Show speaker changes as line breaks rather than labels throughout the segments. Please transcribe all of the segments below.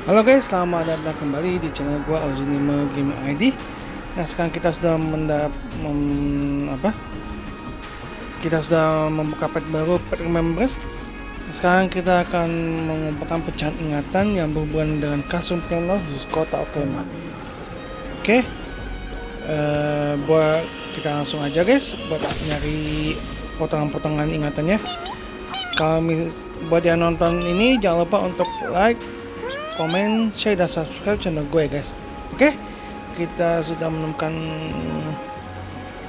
Halo guys, selamat datang kembali di channel gua Ozunima Game ID. Nah, sekarang kita sudah Kita sudah membuka pet baru, pet remembers. Sekarang kita akan mengumpulkan pecahan ingatan yang berhubungan dengan custom channel di kota Okema. Oke. Buat kita langsung aja guys buat nyari potongan-potongan ingatannya. Kalau buat yang nonton ini jangan lupa untuk like, komen, share, dan subscribe channel gue guys. Oke, kita sudah menemukan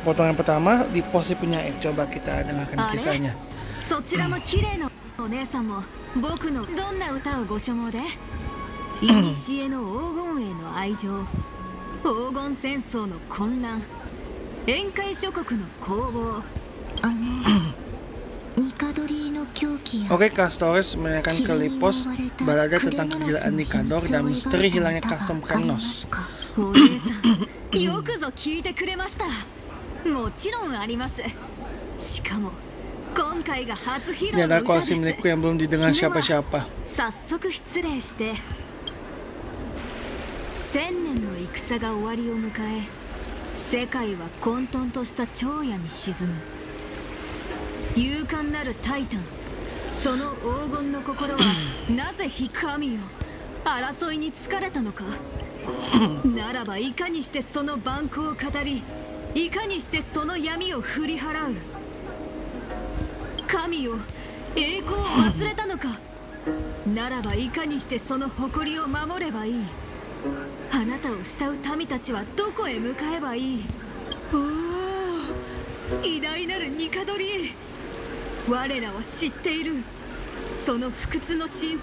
potongan pertama di posisi penyair. Coba kita dengarkan kisahnya.
そちらも綺麗なお姉さんも僕のどんな歌をご所望で古の黄金への愛情、黄金戦争の混乱、宴会諸国の攻防。
Oke, Castores menanyakan ke Lipos balada tentang kegilaan Nikador dan misteri hilangnya custom Kremnos.
お姉さん、よくぞ聞いてくれました。もちろんあります。しかも今回が初披露
Ini
の
adalah
歌で
koleksi
す。
milikku yang belum didengar siapa-siapa.
早速失礼して、千年の戦が終わりを迎え、世界は混沌とした長夜に沈む。勇敢なるタイタン、その黄金の心はなぜ神よ、争いに疲れたのか。ならばいかにしてその蛮行を語り、いかにしてその闇を振り払う。神よ、栄光を忘れたのか。ならばいかにしてその誇りを守ればいい。あなたを慕う民たちはどこへ向かえばいい。おお、偉大なるニカドリ、我らは知っている。その不屈の神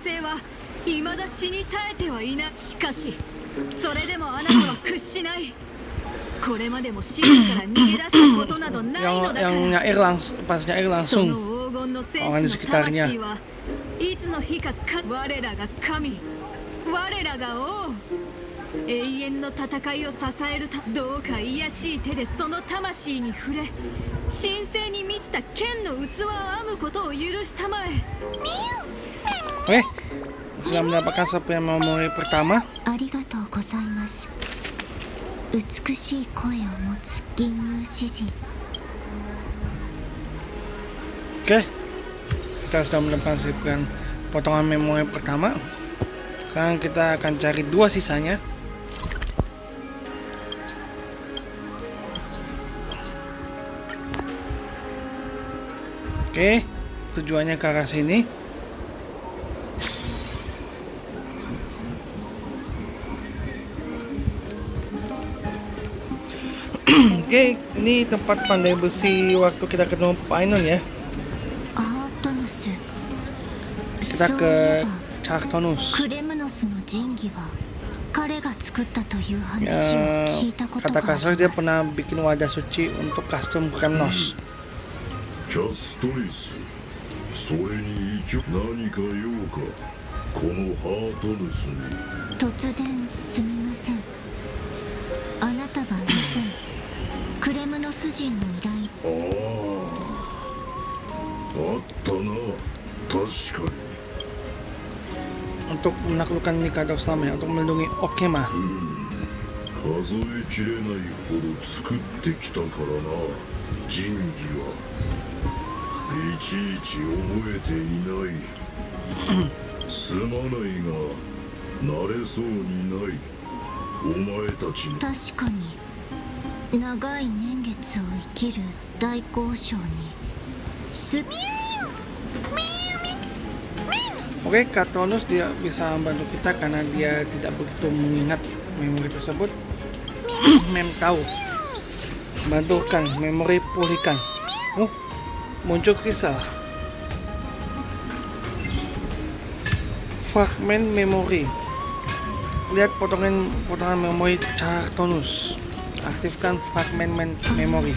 聖は未だ死に絶えてはいない。しかしそれでもあなたは屈しない。これまでも死者から逃げ出したことなどないのだから。
yang nyair pas nyair
そ
langsung
の黄金の戦
orang di
士の
sekitarnya.
魂はいつの日か我らが神、我らが王、永遠の戦いを支えるた。どうか卑しい手でその魂に触れ、神聖に満ちた剣の器を編むことを許したまえ。
Oke, sudah mendapatkan serpihan memori pertama.
ありがとうございます。美しい声を持つ銀融詩人。
Oke, kita sudah mendapatkan serpihan potongan memori pertama. Sekarang kita akan cari dua sisanya. Oke, tujuannya ke arah sini. Oke, ini tempat pandai besi waktu kita ketemu Painon ya.
アートヌス。
Kita
そうい
ke
えば
Chartonus.
クレムノスの神器は彼が作ったという話を聞いたこと
Kata
があ
Kasar
り
dia
ます。
pernah bikin wadah suci untuk custom Kremnos.
キャストリス、それに何か用か、このハートヌスに。
突然すみません。あなたが以前クレムノス人の依頼。
あったな、確かに。
Untuk menaklukkan Nikador selamanya, untuk melindungi Okema.
数えきれないほど作ってきたからな、神器はいちいち覚えていない。すまないが慣れそうにない。お前たちに。
確かに長い年月を生きる大交渉にす。
Oke, Katronus dia bisa membantu kita karena dia tidak begitu mengingat memori tersebut. Mem tahu. Bantukan memori pulihkan. Muncul kisah. Fragmen memori. Lihat potongan memori Chartonus. Aktifkan fragmen memori.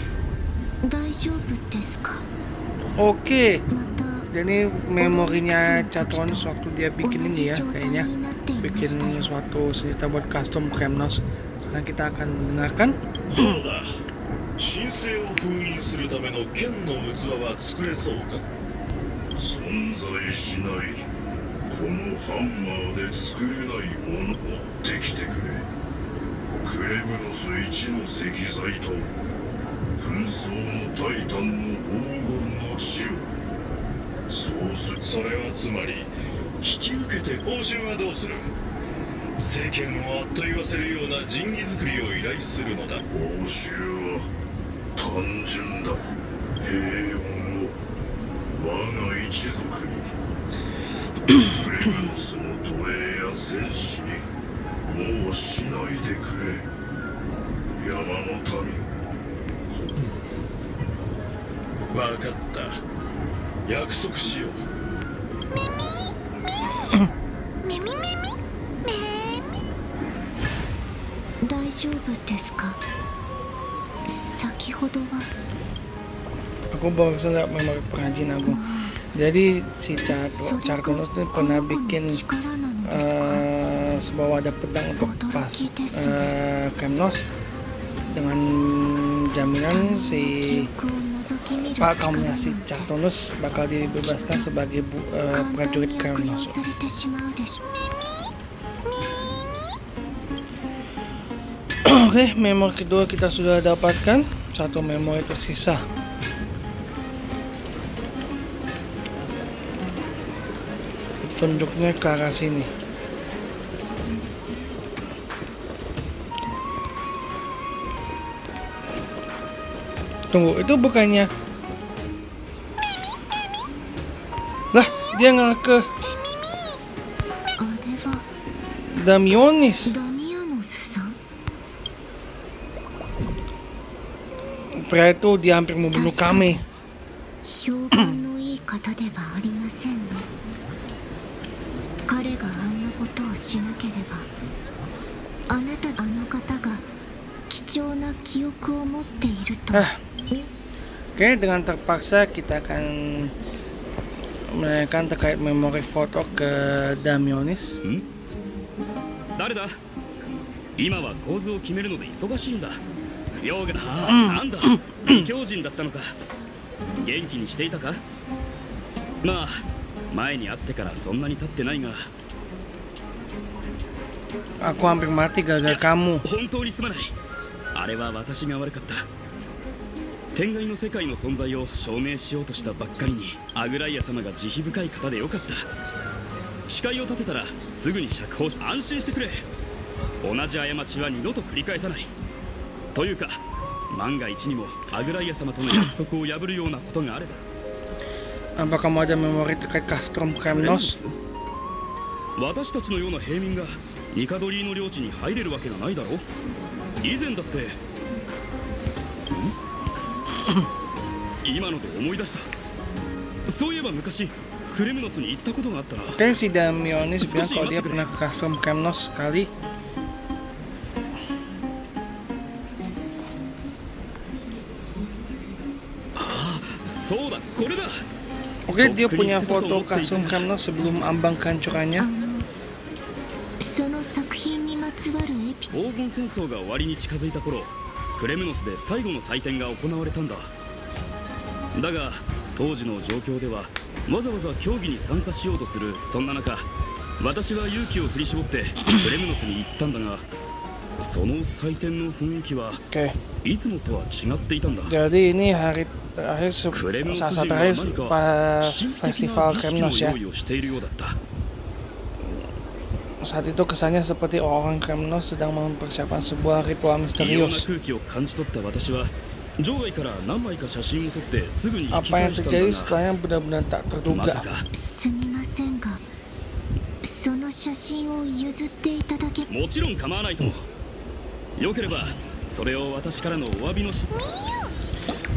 大丈夫ですか。
Oke.
また
Jadi memorinya Chartonus waktu dia bikin ini ya, kayaknya bikin suatu senjata buat custom Kremnos. Sekarang kita akan dengarkan.
どうだ、神聖を封印するための剣の器は作れそうか。
存在しない。ここのハンマーで作れないもの持ってきてくれ。クレムノス一の石材と紛争のタイタンの黄金の血を。そうする。
それはつまり引き受けて報酬はどうする。世間をあっと言わせるような神器作りを依頼するのだ。
報酬は単純だ。平穏を我が一族に。クレムノスの奴隷や戦士にもうしないでくれ。山の民を。
分かった。約束しよう。
大丈夫ですか？先ほどは
Aku barusan lihat memori pengrajin aku. Jadi si Cartoonus tuh pernah bikin
力なのですか？
sebuah wadah pedang untuk pas Kremnos dengan jaminan si
記憶を覗き見る
Pak
力
kaumnya
な
si
ので
Cartoonus bakal dibebaskan sebagai
簡単
prajurit
に悪用
Kremnos.
されてしまうでしょう。
Oke, memori kedua kita sudah dapatkan. Satu memori tersisa. Tunjuknya ke arah sini. Tunggu, itu bukannya... Lah, dia nggak ke
あれは
Damionis.
ダミアノスさん。
Pria itu dia hampir membunuh kami.
評判のいい方ではありませんね。彼があんなことをしなければ、あなたあの方が貴重な記憶を持っていると。
Oke, dengan terpaksa kita akan menanyakan terkait memori foto ke Damionis.
誰だ。今は構図を決めるので忙しいんだ。ヨーガなんだ異教人だったのか。元気にしていたか。まあ前に会ってからそんなに経ってないが。
Aku hampir mati gara-gara kamu.
本当にすまない。あれは私が悪かった。天外の世界の存在を証明しようとしたばっかりにアグライア様が慈悲深い方でよかった。誓いを立てたらすぐに釈放し安心してくれ。同じ過ちは二度と繰り返さない。というか万が一にもアグライア様との約束を破るようなことがあれば。
Apa kamu ada memori terkait Castrum Kremnos?
私たちのような平民がニカドリーの領地に入れるわけがないだろう。以前だって今ので思い出した。そういえば昔クレムノスに行ったことがあったな。
Oke, si Damionis bilang kalau dia pernah ke Castrum Kremnos sekali.
そうだこれだ。
Oke, dia punya foto Castrum Kremnos sebelum ambang kehancurannya.
その作品にまつわるエピ。
黄金戦争が終わりに近づいた頃、クレムノスで最後の祭典が行われたんだ。だが当時の状況ではわざわざ競技に参加しようとするそんな中、私は勇気を振り絞ってクレムノスに行ったんだが、その祭典の雰囲気は
Oke,
いつもとは違っていたんだ。
jadi ini hari terakhir saat terakhir pas
神秘的
festival
な儀式の
Kremnos ya.
用意をしているようだった。
Saat itu kesannya seperti orang Kremnos sedang mempersiapkan sebuah ritual
異様な
misterius.
空気を感じ取った私は場外から何枚か写真を撮ってすぐに引き
Apa yang
返したんだ
terjadi
が、
setelahnya benar-benar tak
まさ
terduga.
か
すみませんが、その写真を譲っていただけ。
もちろん構わないとも。よければそれを私からのお詫びのし。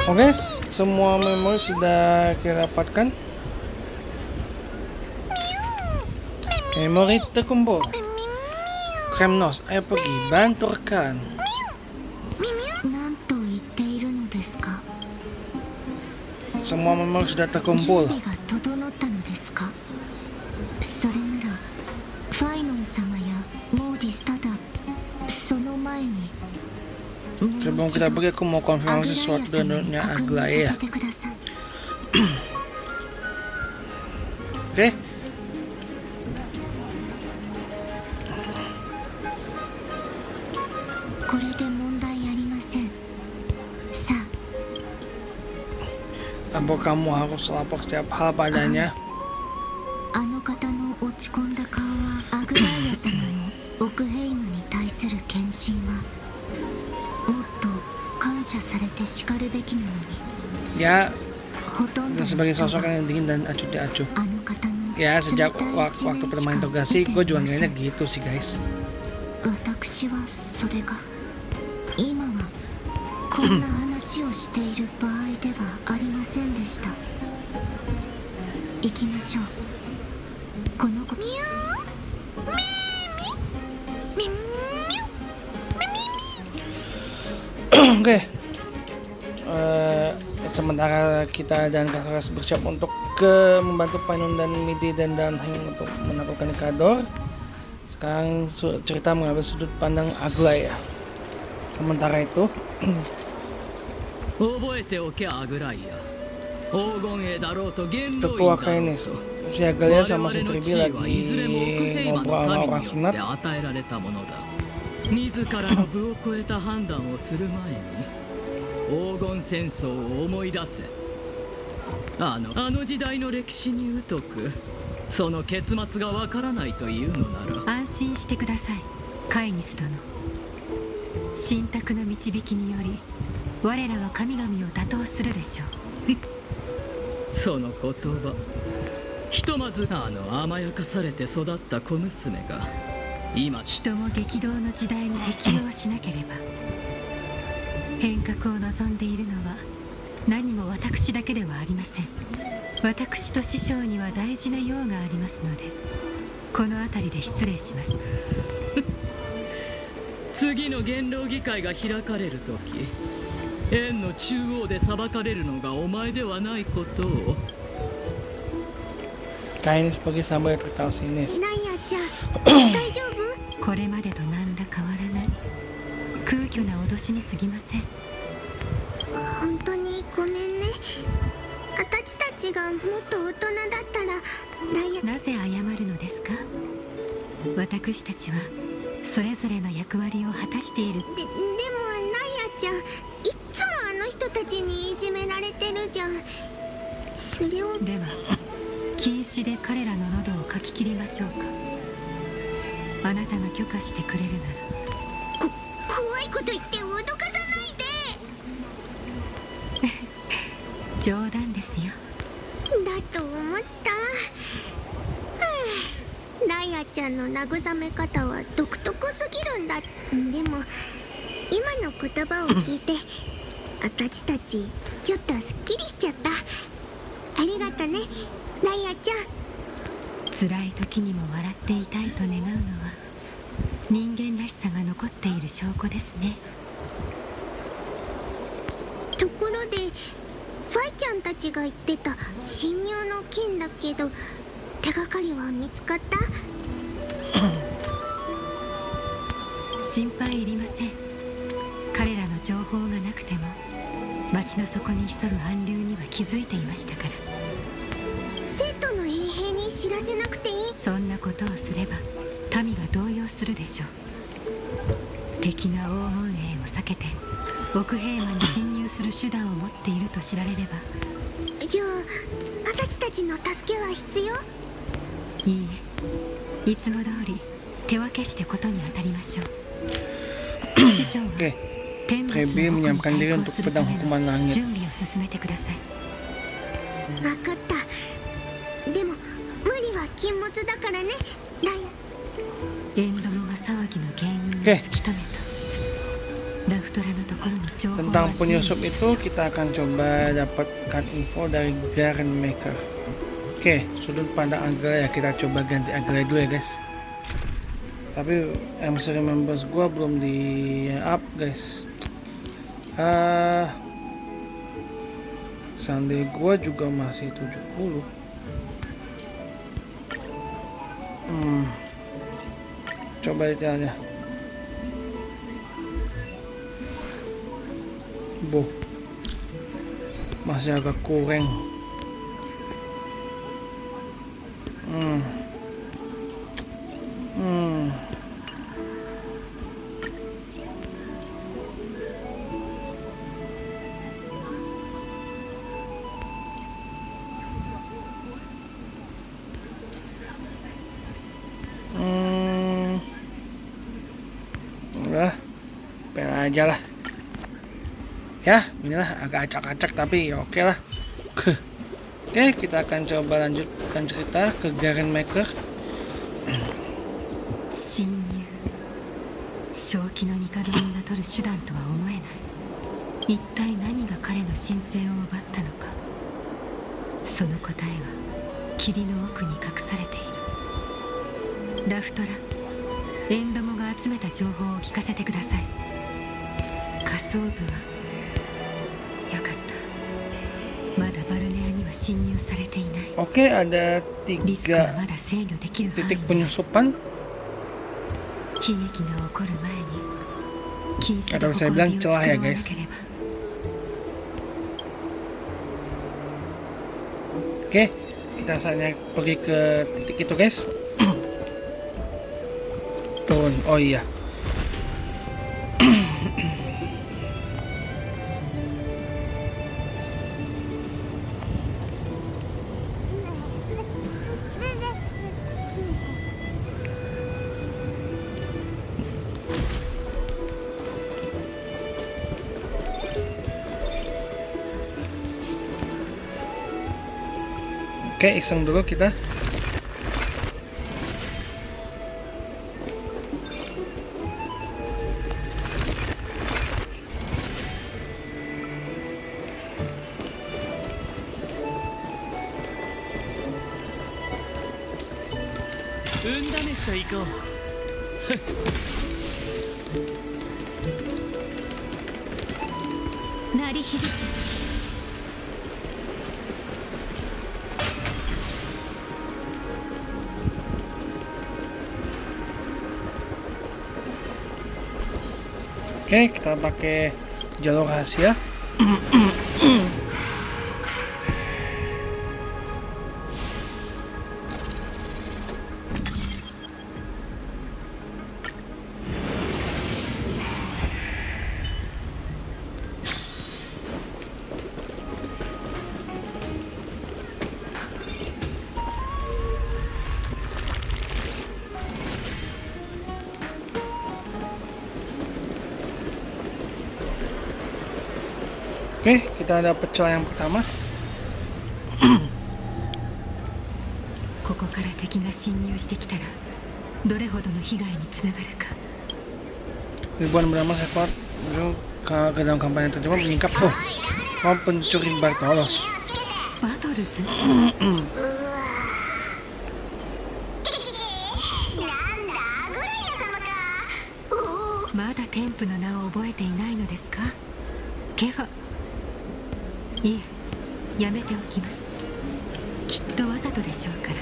Oke, semua memori sudah kita dapatkan. Memori terkumpul. Kremnos, ayo pergi, bantu rekan.
何と言っているのですか？
Semua memori sudah
準
terkumpul.
備が整ったのですか？それならファイノン様やモーディス、ただその前にもう
Sebelum
一
kita
度
pergi, aku mau
アグライ
konfirmasi
ア
sesuatu
様
dengan
に
dunia
確認
Aglaia.
させてください。
Oke, Apa kamu harus lapor setiap hal padanya?
あの方の落ち込んだ顔はアグライア様のオクヘイムに対する献身はもっと感謝されてしかるべきなのに
Ya,
ほとんどの人
sebagai
が
sosok yang dingin dan acuh di acuh.
あの方の
Ya, sejak
冷たい一
waktu
面
pertama
しか
interogasi,
見て
gue
い
juga
ませ
ngeliatnya
ん
gitu sih guys.
私はそれが今はこんな話をしている場合ではありませんでした行きましょうこの子
Oke. Sementara kita dan Kasaras bersiap untuk membantu Painun dan Midi dan Danheng untuk menaklukkan Ikador. Sekarang cerita mengambil sudut pandang Aglaya. Sementara itu,
覚えておけアグライア黄金栄だろうと元老
Tetua
院だろう
Kainis,
と
si Aglaya
我
sama
々
si
の
Tribi
地位はいずれも奥
lagi
平和
ngobrol
の
sama
民
orang
によって
senat.
与えられたものだ自らの部を超えた判断をする前に黄金戦争を思い出せあの時代の歴史に疎くその結末がわからないというのなら
安心してくださいカイニス殿神託の導きにより我らは神々を打倒するでしょう
その言葉ひとまず甘やかされて育った小娘が今
人も激動の時代に適応しなければ変革を望んでいるのは何も私だけではありません私と師匠には大事な用がありますのでこの辺りで失礼します
次の元老議会が開かれるとき円の中央で裁かれるのがお前ではないことを
Kainis pergi sambil tertawa sinis.
ライアちゃん大丈夫
これまでと何ら変わらない空虚な脅しに過ぎません
本当にごめんね私たちがもっと大人だったらライア
なぜ謝るのですか私たちはそれぞれの役割を果たしている
でもライアちゃんいっつもあの人たちにいじめられてるじゃんそれを
では禁止で彼らの喉をかき切りましょうかあなたが許可してくれるなら
怖いこと言って脅かさないで
冗談ですよ
だと思った、ライアちゃんの慰め方は独特すぎるんだでも今の言葉を聞いて私たちちょっとすっきりしちゃったありがとねライアちゃん
辛い時にも笑っていたいと願うのは人間らしさが残っている証拠ですね
ところでファイちゃんたちが言ってた侵入の件だけど手がかりは見つかった
心配いりません彼らの情報がなくても町の底に潜む暗流には気づいていましたから
生徒の衛兵に知らせなくていい
そんなことをすれば民が動揺するでしょう敵が黄金栄を避けて奥平和に侵入する手段を持っていると知られれば
じゃあ私たちの助けは必要
いいえいつも通り手分けしてことに当たりましょう師匠は
Oke,
天罰
Trebi
の矛に
menyiapkan diri
対抗
untuk
するた
pedang
め
hukuman
の
langit.
準備を進めてください
分かったでも無理は禁物だからねライ
エンドモが騒ぎの原因を突き止めたラフトラのところに情報を
Tentang
集め
penyusup itu kita akan coba dapatkan info dari Garen Maker. Oke, sudut pandang Aglaya kita coba ganti Aglaya dulu ya guys. Tapi MC Remembers gua belum di up guys. Sunday gua juga masih 70. Coba detailnya. Boh, masih agak kurang. Udah, pel aja lah. Ya, inilah agak acak-acak tapi ya oke lah. Oke, kita akan coba lanjutkan cerita ke Garen Maker.
侵入正気の帝に名取る手段とは思えない。一体何が彼の神聖を奪ったのか。その答えは霧の奥に隠されている。ラフトラ、エンドモが集めた情報を聞かせてください。仮想部はよかった。まだバルネアには侵入されていない。
Oke, ada
リスクは
3
まだ制御できる範囲
titik penyusupan.
悲劇が起こる前に禁止
Atau
の
saya
ほこ
bilang
ろびを
celah
作
ya
らな
guys.
ければ。
Oke, kita saatnya pergi ke titik itu guys. Turun, oh iya. Oke, iseng dulu kita.
鳴り響く。
Oke, kita pakai jalur rahasia. Oke, kita dapat celah yang pertama.
ここから敵が侵入してきたらどれほどの被害につながるか。
Ribuan bernama Shepard ke dalam kampanye terjebak menyingkap. Oh, pencuri Bartolos.
バトルズ。
なんだアグライア様か。おお、
まだ天賦の名を覚えていないのですか。ケファ。いえ、やめておきます。きっとわざとでしょうから。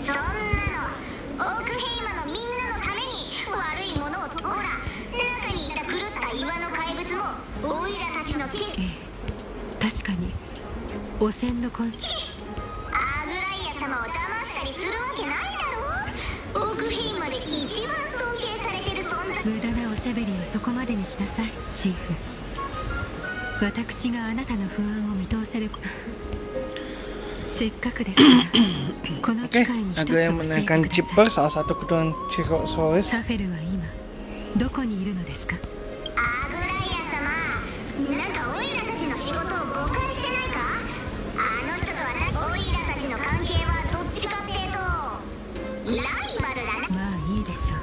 そんなのオークヘイマのみんなのために悪いものをほら、中にいた狂った岩の怪物もオイラたちの手で。
ええ、確かに汚染の痕跡。
アグライア様を騙したりするわけないだろう。オークヘイマで一番尊敬されてる存在。
無駄なおしゃべりはそこまでにしなさい、シーフ。私があなたの不安を見通せる。せっかくですからこの
Oke,
機会に一つ
Agla
教
yang
えて
menaikkan
くだ
Chipper,
さい。
salah satu keturunan Tyrannosaurus.
サフェルは今どこにいるのですか。
アグライア様、なんかオイラたちの仕事を誤解してないか。あの人とはオイラたちの関係はどっちかっていうとライバルだね。
まあいいでしょう。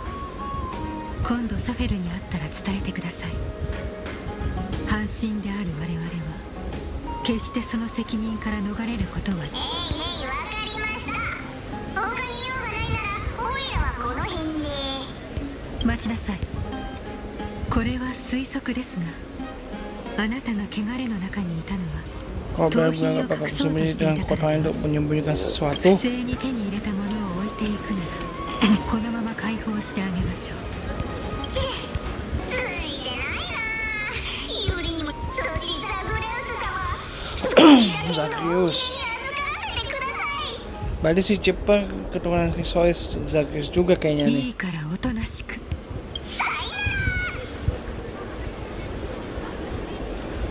今度サフェルに会ったら伝えてください。半身である我々は決してその責任から逃れることは。
わかりました。他に用がないならオイラはこの辺で。
待ちなさい。これは推測ですが、あなたが汚れの中にいたのは
Kau benar-benar apakah bersembunyi dengan kotoran untuk menyembunyikan
不
sesuatu?
正に手に入れたものを置いていくならこのまま解放してあげましょう。
ついてないな。ユリにもそしザグレウス様。
Zakius.
預からせてください。
Berarti si Chipper keturunan Tyrannosaurus Zakius juga kayaknya
い
nih.
いからおとなしく。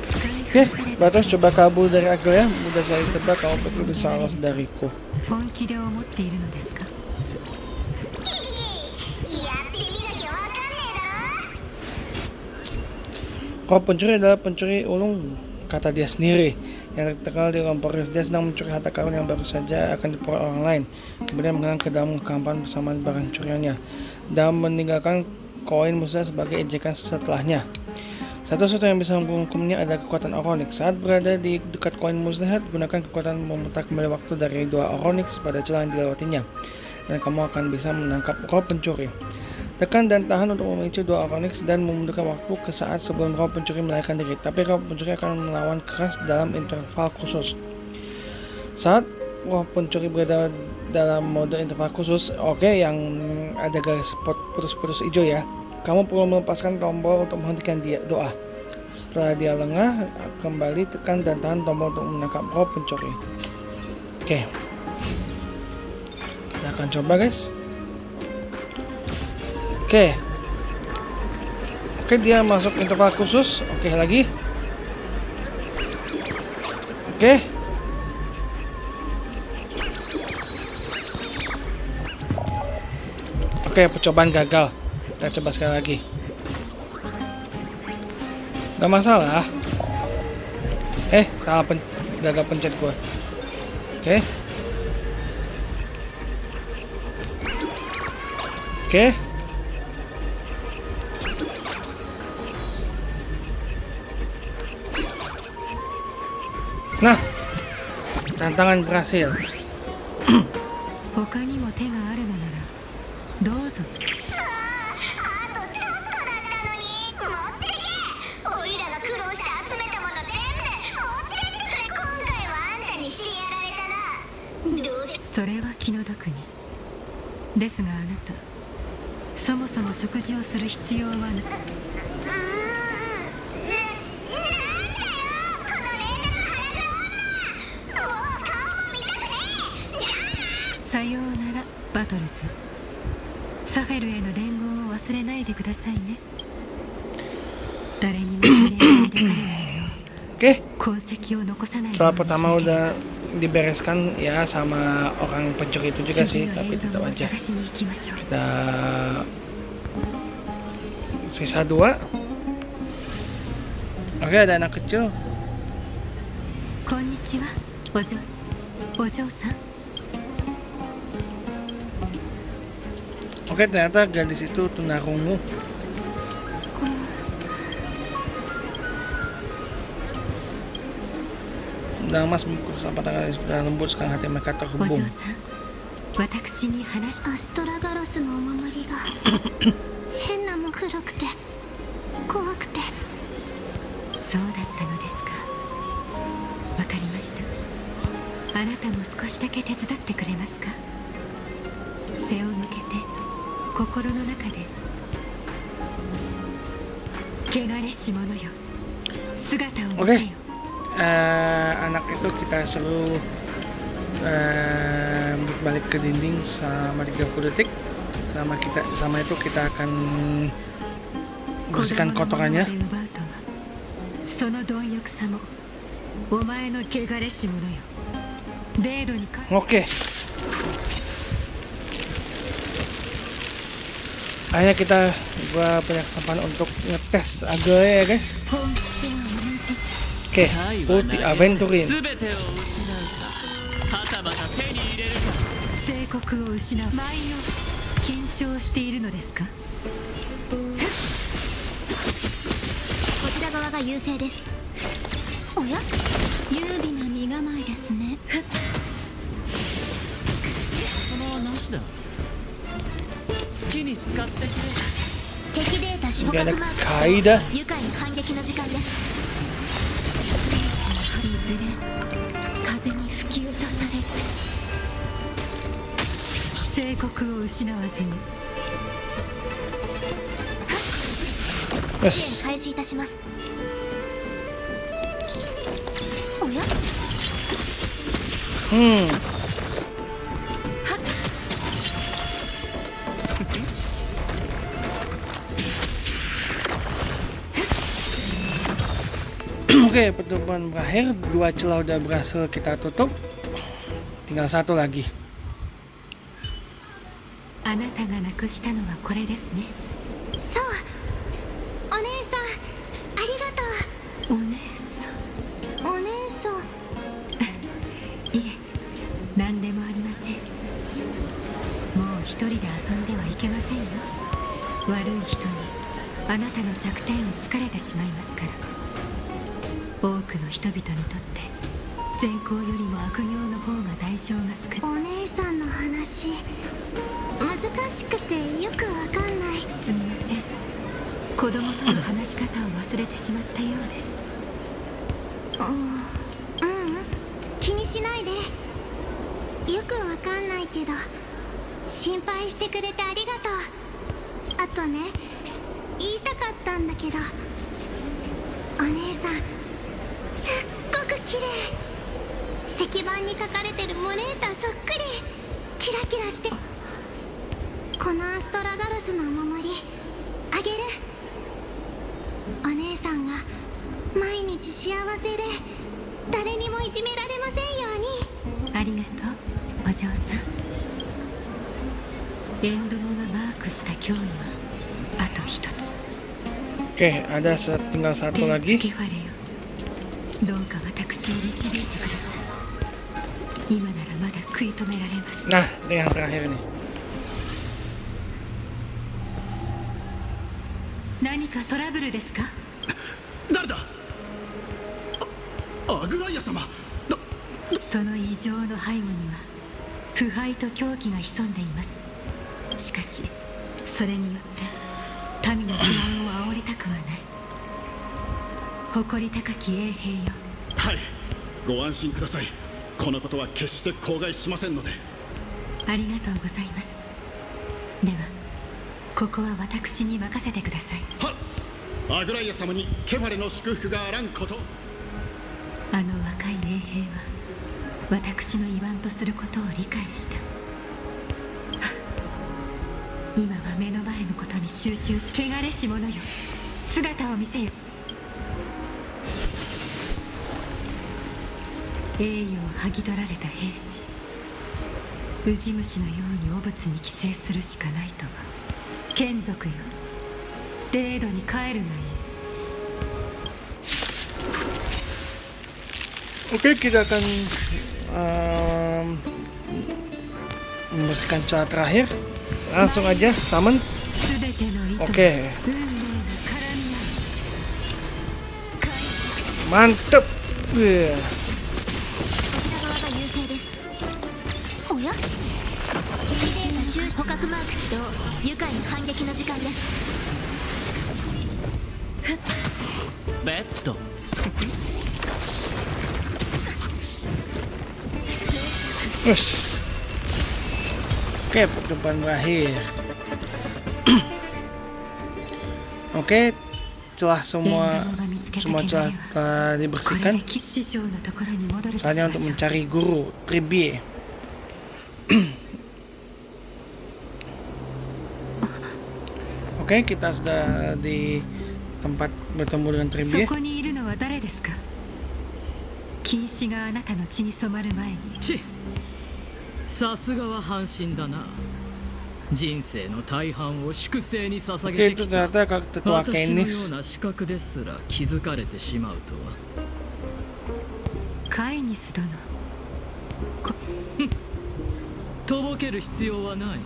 使い
Oke,
古された
Bartos coba kabur dari Agla ya. Mudah sekali tebak kalau betul bisa lolos dariku.
本気で思っているのですか。
やってみな
Roh pencuri adalah pencuri ulung, kata dia sendiri, yang terkenal di Lomporis. Dia sedang mencuri harta karun yang baru saja akan diperoleh orang lain, kemudian menghilang ke dalam kegelapan bersama barang curiannya, dan meninggalkan koin musnah sebagai ejekan setelahnya. Satu-satunya yang bisa menghukumnya adalah kekuatan Oronix. Saat berada di dekat koin musnah, gunakan kekuatan memutar kembali waktu dari 2 Oronix pada celah yang dilewatinya, dan kamu akan bisa menangkap roh pencuri. Tekan dan tahan untuk memicu 2 Oronix dan memundurkan waktu ke saat sebelum roh pencuri melarikan diri, tapi roh pencuri akan melawan keras dalam interval khusus. Saat roh pencuri berada dalam mode interval khusus, yang ada garis putus-putus hijau ya, kamu perlu melepaskan tombol untuk menghentikan doa. Setelah dia lengah, kembali tekan dan tahan tombol untuk menangkap roh pencuri. Oke, kita akan coba guys. Oke, dia masuk interval khusus. Oke, lagi. Oke, percobaan gagal. Kita coba sekali lagi. Gak masalah. Salah gagal pencet gua. Oke. Nah, tantangan berhasil.
他にも手があるのならどうぞ使って。
あとちょっとだったのに持ってけ。おいらが苦労して集めたもの全部持ってってくれ。今回はあんたにしてやられたな。どうで
それは気の毒に。ですがあなた、そもそも食事をする必要はない。さようならバトルズ。サフェルへの伝言を忘れないでくださいね。誰にも記念にでかれないよう痕跡を残さないように
Setelah pertama udah dibereskan ya sama orang pencuri itu juga sih, tapi tetap aja kita sisa 2. Oke, ada anak kecil.
こんにちは、お嬢さん。
Oke, ternyata gadis itu tunarungu. Dan Mas bungkus apa tangan sudah lembut, sekarang hati mereka
お嬢
terhubung.
さん、私に話し
アストラガロスのお守りが変なも黒くて怖くて。
そうだったのですか。わかりました。あなたも少しだけ手伝ってくれますか。背を向けて心の中です。汚れし者よ、姿を見せよ。
Anak itu kita suruh balik ke dinding selama 30 detik. Sama itu kita akan bersihkan kotorannya.
その貪欲さもお前の汚れし者よ。デードに帰
Oke. Akhirnya gua punya kesempatan untuk ngetes Agel ya guys. Oke, Ulti Aventurin.
聖国を失う舞を緊張しているのですか。
こちら側が優勢です。おや、優美な身構えですね。
そのなしだ。好きに使ってくれ。
敵データ四
Gak
角
ada
マーク
Kaida.
愉快に反撃の時間です。
いずれ風に吹き落とされる。聖国を失わずに。
よし。
開始いたします。おや、
Oke, pertemuan berakhir. 2 celah udah berhasil kita tutup. Tinggal 1 lagi.
あなたがなくしたのはこれですね。
そう、お姉さんありがとう。
ません。もう一人で遊んではいけませんよ。悪い人にあなたの弱点を突かれてしまいますから。多くの人々にとって善行よりも悪行の方が代償が少ない。
お姉さんの話難しくてよくわかんない。
すみません。子供との話し方を忘れてしまったようです。
気にしないで。よくわかんないけど心配してくれてありがとう。あとね、言いたかったんだけど、お姉さんすっごく綺麗。石板に書かれてるモネータそっくり。キラキラして。このアストラガロスのお守りあげる。お姉さんが毎日幸せで誰にもいじめられませんように。
ありがとう、お嬢さん。エンドモがマークした脅威はあと一つ。
Oke, ada tinggal satu lagi.
ケファレよ、どうか私を導いてください。今ならまだ食い止められます。
Nah, ini yang terakhir nih.
何かトラブルですか？
誰だ？アグライア様。
その異常の背後には腐敗と狂気が潜んでいます。しかしそれによって民の不安を煽りたくはない。誇り高き衛兵よ。
はい、ご安心ください。このことは決して口外しませんので。
ありがとうございます。ではここは私に任せてください。
はっ、アグライア様にケファレの祝福があらんこと。
あの若い衛兵は私の言わんとすることを理解した。今は目の前のことに集中する。汚れし者よ、姿を見せよ。栄誉を剥ぎ取られた兵士、ウジ虫のように汚物に寄生するしかないとは。眷属よ、デードに帰るがいい。
Oke, kita akan membersihkan celah terakhir. Langsung aja summon. Oke. Mantep.
おや？データ収捕獲マーク起動。愉快な反撃の時間です。
ベッド。
Us. Oke, percobaan terakhir. Oke, celah semua celah telah dibersihkan. Saatnya untuk mencari guru Tribie. Oke, kita sudah di tempat bertemu dengan Tribie.
禁止があなたの血に染まる前に。
さすがは半身だな。人生の大半を粛清に捧げてきた私のような資格ですら気づかれてしまうとは。
カイニス殿、
とぼける必要はない。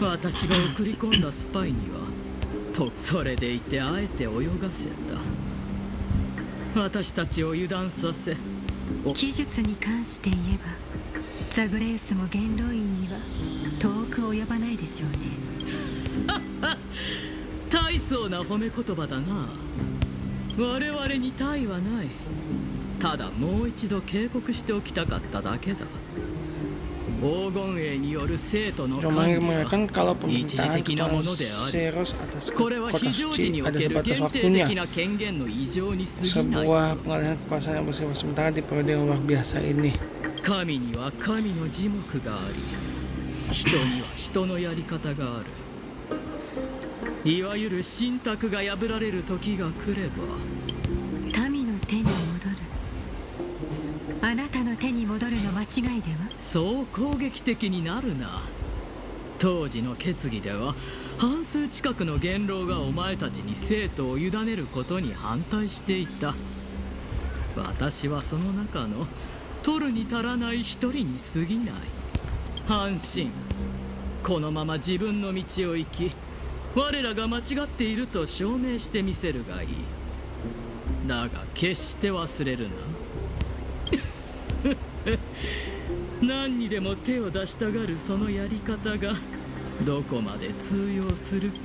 私が送り込んだスパイにはそれでいてあえて泳がせた。私たちを油断させ。
記述に関して言えばザグレウスも元老院には遠く及ばないでしょうね。
大層な褒め言葉だな。我々に大はない。ただもう一度警告しておきたかっただけだ。黄金衛による生徒の管理は一時的なものであり、これは非常時における限定的な権限の異常に過ぎない。
Sebuah pengalihan kekuasaan yang bersifat sementara di periode yang luar biasa ini.
神には神の耳目があり、人には人のやり方がある。いわゆる信託が破られる時が来れば
民の手に戻る。あなたの手に戻るの間違いでは？
そう攻撃的になるな。当時の決議では半数近くの元老がお前たちに生徒を委ねることに反対していた。私はその中の取るに足らない一人に過ぎない。半身、このまま自分の道を行き、我らが間違っていると証明してみせるがいい。だが決して忘れるな。何にでも手を出したがるそのやり方がどこまで通用するか。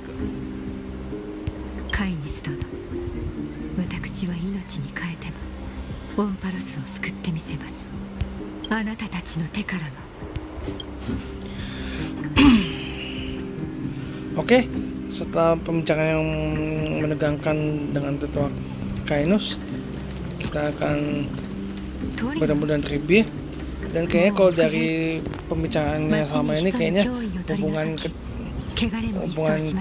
カイニス殿、私は命に代えてもオンパロスを救ってみせます。あなたたちの手からも。
Oke, setelah pembicaraan yang menegangkan dengan tetua Kainus, kita akan bertemu dengan Tribir. Dan kayaknya kalau dari pembicaraannya selama ini kayaknya hubungan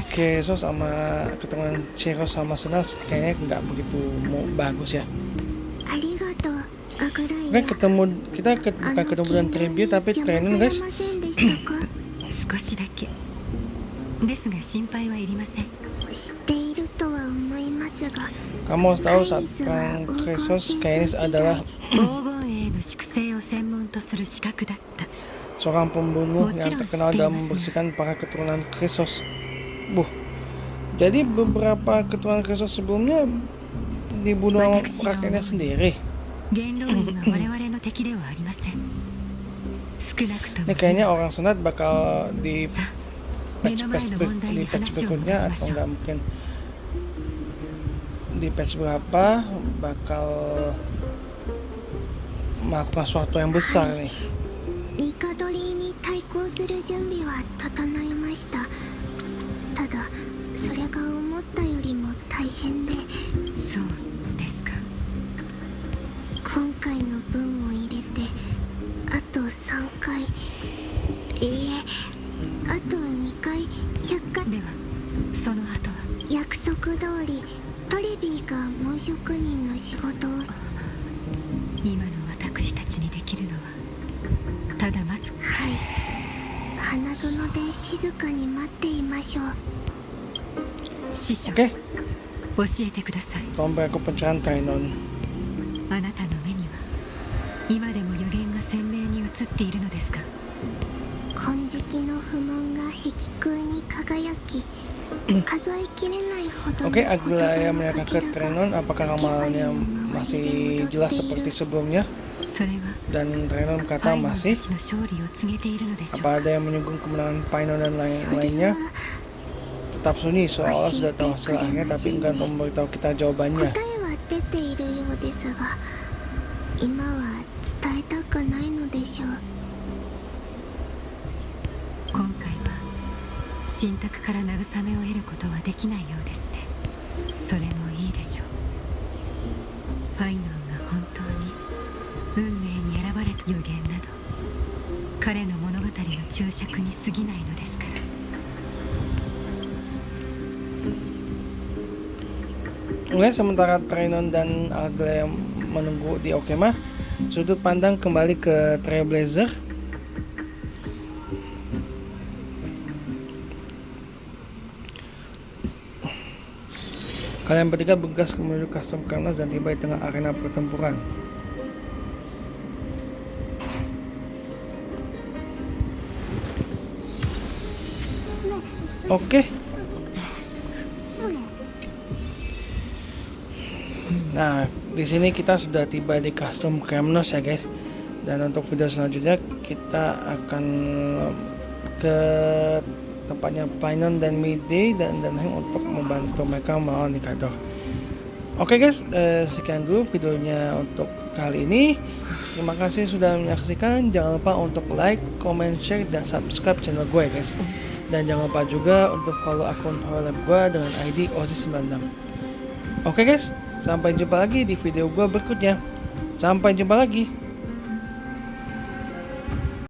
Kesos sama ketemuan Cheros sama Senas kayaknya nggak begitu bagus ya. Oke, kita bukan ketemu dengan Tribir tapi Trainon guys.
少しだけですが心配はいりません。
知っているとは思いますが、
Kamu harus tahu saat perang Kesos Kainis adalah
黄金栄の粛清を専門とする資格だった。
seorang pembunuh yang terkenal dalam membersihkan para keturunan Kesos. Jadi beberapa keturunan Kesos sebelumnya dibunuh sama rakyatnya sendiri.
元老院は我々の敵ではありません。少なくとも
Ini kayaknya orang Senat bakal di patch berikutnya atau nggak mungkin di patch berapa bakal melakukan sesuatu yang besar nih.
ニカドリーに対抗する準備は整いました。ただそれが思ったよりも大変で。
そうですか。
今回の分を入れてあと3回、いいえあと2回100回
ではその後は
約束通りトレビーが門職人の仕事を。
今の私たちにできるのはただ待つ。
はい、花園で静かに待っていましょう。
師匠、
Oke,
教えてください。
tombak aku pecahan Trainon.
あなたの目には今でも予言が鮮明に映っているのですか。
金色の不問が壁空に輝き、数えきれないほどの
Oke,
言
Agla
葉
yang
の
mereka
か
ke
けらが
Trainon, apakah ramalannya masih jelas seperti sebelumnya?
それは
Dan Trainon
パ
berkata
イノンた
masih.
ちの勝利を告げているのでしょう
Apa ada yang menyinggung kemenangan Painon dan
それ
lain-lainnya?
は
Tetap sunyi seolah sudah tahu hasil akhirnya tapi enggan memberitahu kita jawabannya.
答えは出ているようですが、今は伝えたくないのでしょう。
今回は神託から慰めを得ることはできないようですね。それもいいでしょう。ファイノンが本当に運命に選ばれた予言など彼の物語の注釈に過ぎないのですから。
Oke, sementara Trainon dan Agla yang menunggu di Okema, sudut pandang kembali ke Trailblazer. Kalian bertiga bergegas menuju Custom Karnas dan tiba di tengah arena pertempuran. Oke. Nah, di sini kita sudah tiba di Custom Kremnos ya guys. Dan untuk video selanjutnya kita akan ke tempatnya Painon dan Midday dan Heng untuk membantu mereka melawan Nikador. Oke guys, sekian dulu videonya untuk kali ini. Terima kasih sudah menyaksikan. Jangan lupa untuk like, comment, share, dan subscribe channel gue guys. Dan jangan lupa juga untuk follow akun Horolab gue dengan ID Ozi96. Oke guys, sampai jumpa lagi di video gue berikutnya. Sampai jumpa lagi.